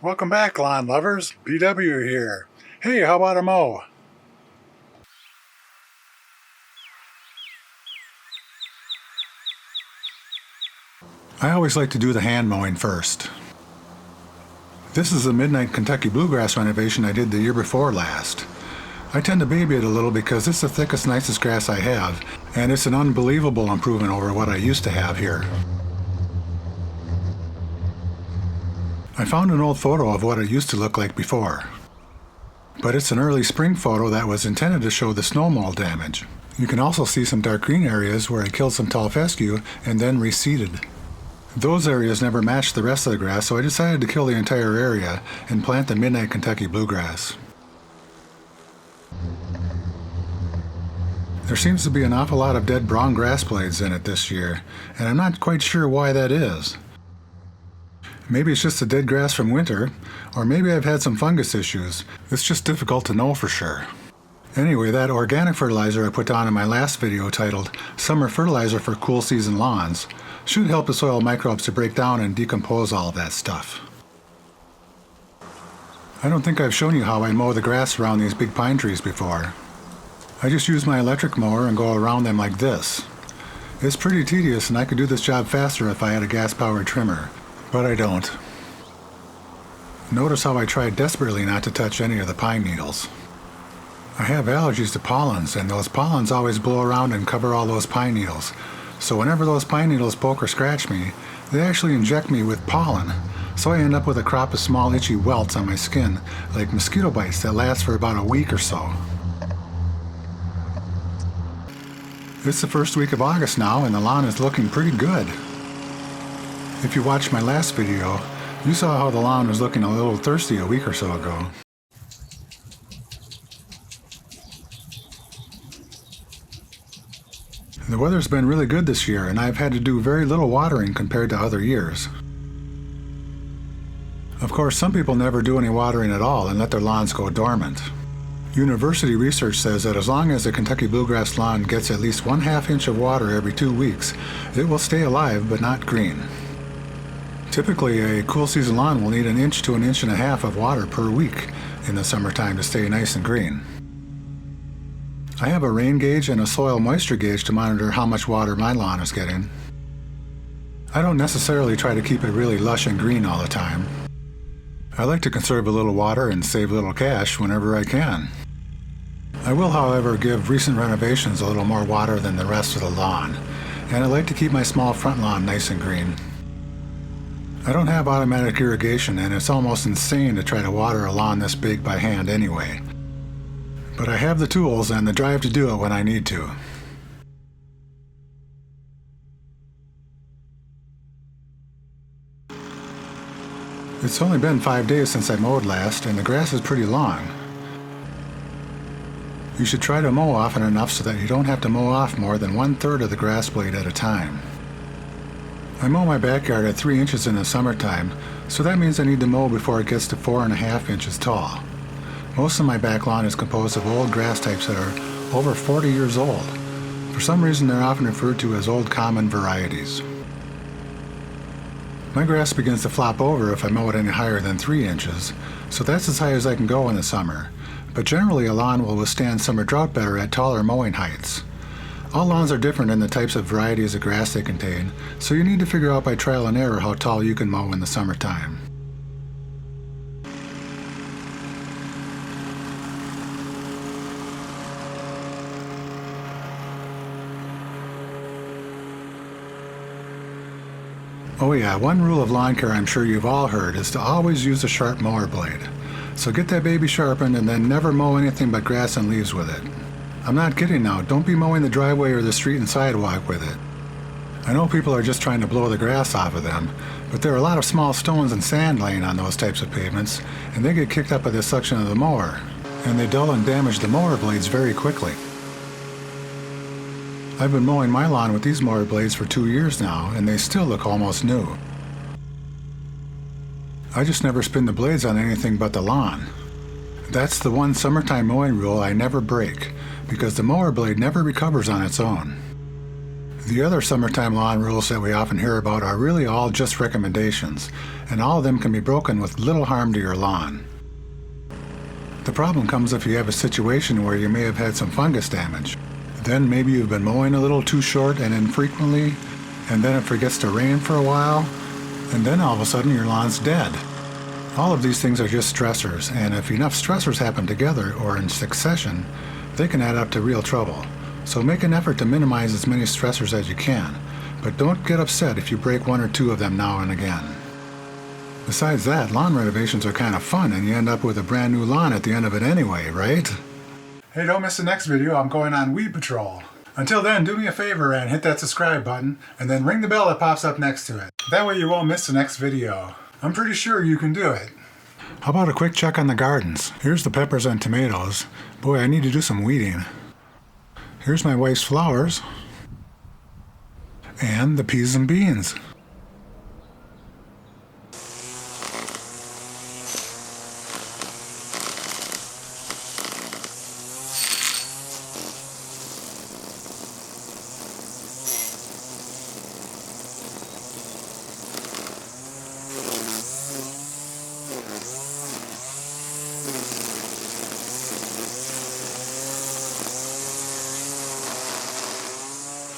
Welcome back, lawn lovers. BW here. Hey, how about a mow? I always like to do the hand mowing first. This is the Midnight Kentucky Bluegrass renovation I did the year before last. I tend to baby it a little because it's the thickest, nicest grass I have, and it's an unbelievable improvement over what I used to have here. I found an old photo of what it used to look like before. But it's an early spring photo that was intended to show the snow mold damage. You can also see some dark green areas where I killed some tall fescue and then reseeded. Those areas never matched the rest of the grass, so I decided to kill the entire area and plant the Midnight Kentucky Bluegrass. There seems to be an awful lot of dead brown grass blades in it this year, and I'm not quite sure why that is. Maybe it's just the dead grass from winter, or maybe I've had some fungus issues. It's just difficult to know for sure. Anyway, that organic fertilizer I put down in my last video titled Summer Fertilizer for Cool Season Lawns should help the soil microbes to break down and decompose all of that stuff. I don't think I've shown you how I mow the grass around these big pine trees before. I just use my electric mower and go around them like this. It's pretty tedious, and I could do this job faster if I had a gas-powered trimmer. But I don't. Notice how I tried desperately not to touch any of the pine needles. I have allergies to pollens, and those pollens always blow around and cover all those pine needles. So whenever those pine needles poke or scratch me, they actually inject me with pollen. So I end up with a crop of small itchy welts on my skin, like mosquito bites that last for about a week or so. It's the first week of August now, and the lawn is looking pretty good. If you watched my last video, you saw how the lawn was looking a little thirsty a week or so ago. The weather's been really good this year, and I've had to do very little watering compared to other years. Of course, some people never do any watering at all and let their lawns go dormant. University research says that as long as a Kentucky bluegrass lawn gets at least 1/2 inch of water every 2 weeks, it will stay alive but not green. Typically, a cool season lawn will need 1 inch to 1.5 inches of water per week in the summertime to stay nice and green. I have a rain gauge and a soil moisture gauge to monitor how much water my lawn is getting. I don't necessarily try to keep it really lush and green all the time. I like to conserve a little water and save a little cash whenever I can. I will, however, give recent renovations a little more water than the rest of the lawn, and I like to keep my small front lawn nice and green. I don't have automatic irrigation, and it's almost insane to try to water a lawn this big by hand anyway. But I have the tools and the drive to do it when I need to. It's only been 5 days since I mowed last, and the grass is pretty long. You should try to mow often enough so that you don't have to mow off more than 1/3 of the grass blade at a time. I mow my backyard at 3 inches in the summertime, so that means I need to mow before it gets to 4.5 inches tall. Most of my back lawn is composed of old grass types that are over 40 years old. For some reason, they're often referred to as old common varieties. My grass begins to flop over if I mow it any higher than 3 inches, so that's as high as I can go in the summer. But generally, a lawn will withstand summer drought better at taller mowing heights. All lawns are different in the types of varieties of grass they contain, so you need to figure out by trial and error how tall you can mow in the summertime. Oh yeah, one rule of lawn care I'm sure you've all heard is to always use a sharp mower blade. So get that baby sharpened and then never mow anything but grass and leaves with it. I'm not kidding now, don't be mowing the driveway or the street and sidewalk with it. I know people are just trying to blow the grass off of them, but there are a lot of small stones and sand laying on those types of pavements, and they get kicked up by the suction of the mower, and they dull and damage the mower blades very quickly. I've been mowing my lawn with these mower blades for 2 years now, and they still look almost new. I just never spin the blades on anything but the lawn. That's the one summertime mowing rule I never break, because the mower blade never recovers on its own. The other summertime lawn rules that we often hear about are really all just recommendations, and all of them can be broken with little harm to your lawn. The problem comes if you have a situation where you may have had some fungus damage. Then maybe you've been mowing a little too short and infrequently, and then it forgets to rain for a while, and then all of a sudden your lawn's dead. All of these things are just stressors, and if enough stressors happen together or in succession, they can add up to real trouble. So make an effort to minimize as many stressors as you can, but don't get upset if you break one or two of them now and again. Besides that, lawn renovations are kind of fun, and you end up with a brand new lawn at the end of it anyway, right? Hey, don't miss the next video. I'm going on weed patrol. Until then, do me a favor and hit that subscribe button, and then ring the bell that pops up next to it. That way you won't miss the next video. I'm pretty sure you can do it. How about a quick check on the gardens? Here's the peppers and tomatoes. Boy, I need to do some weeding. Here's my wife's flowers. And the peas and beans.